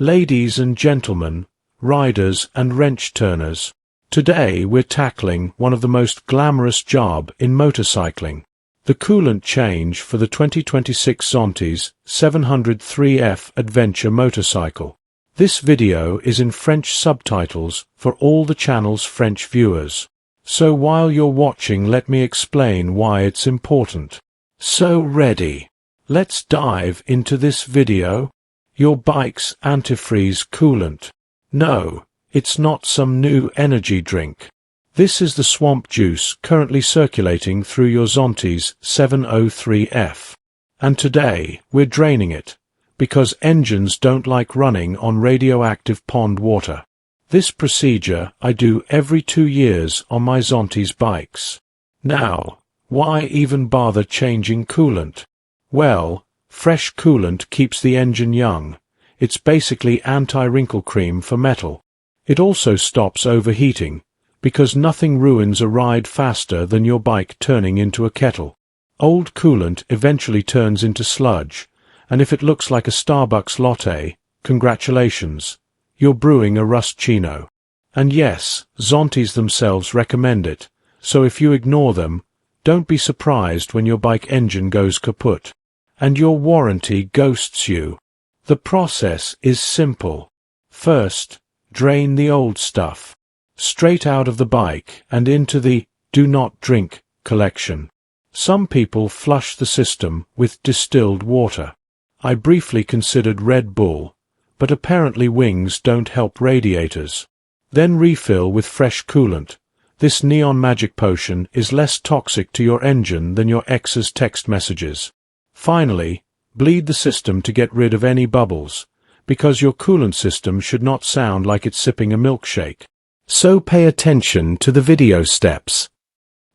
Ladies and gentlemen, riders and wrench turners, today we're tackling one of the most glamorous jobs in motorcycling, the coolant change for the 2026 Zontes 703F Adventure motorcycle. This video is in French subtitles for all the channel's French viewers. So while you're watching, let me explain why it's important. So ready? Let's dive into this video. Your bike's antifreeze coolant. No, it's not some new energy drink. This is the swamp juice currently circulating through your Zontes 703F. And today, we're draining it, because engines don't like running on radioactive pond water. This procedure I do every 2 years on my Zontes bikes. Now, why even bother changing coolant? Well, fresh coolant keeps the engine young. It's basically anti-wrinkle cream for metal. It also stops overheating, because nothing ruins a ride faster than your bike turning into a kettle. Old coolant eventually turns into sludge, and if it looks like a Starbucks latte, congratulations, you're brewing a rustchino. And yes, Zontes themselves recommend it, so if you ignore them, don't be surprised when your bike engine goes kaput, and your warranty ghosts you. The process is simple. First, drain the old stuff, straight out of the bike and into the Do Not Drink collection. Some people flush the system with distilled water. I briefly considered Red Bull, but apparently wings don't help radiators. Then refill with fresh coolant. This neon magic potion is less toxic to your engine than your ex's text messages. Finally, bleed the system to get rid of any bubbles, because your coolant system should not sound like it's sipping a milkshake. So pay attention to the video steps.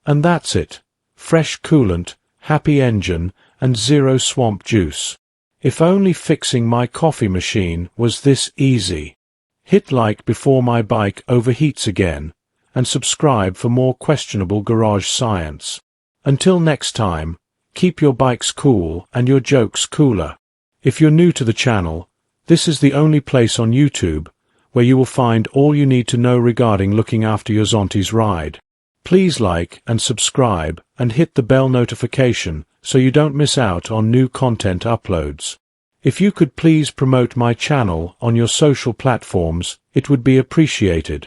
And that's it. Fresh coolant, happy engine, and zero swamp juice. If only fixing my coffee machine was this easy. Hit like before my bike overheats again, and subscribe for more questionable garage science. Until next time, keep your bikes cool and your jokes cooler. If you're new to the channel, this is the only place on YouTube where you will find all you need to know regarding looking after your Zontes ride. Please like and subscribe and hit the bell notification so you don't miss out on new content uploads. If you could please promote my channel on your social platforms, it would be appreciated.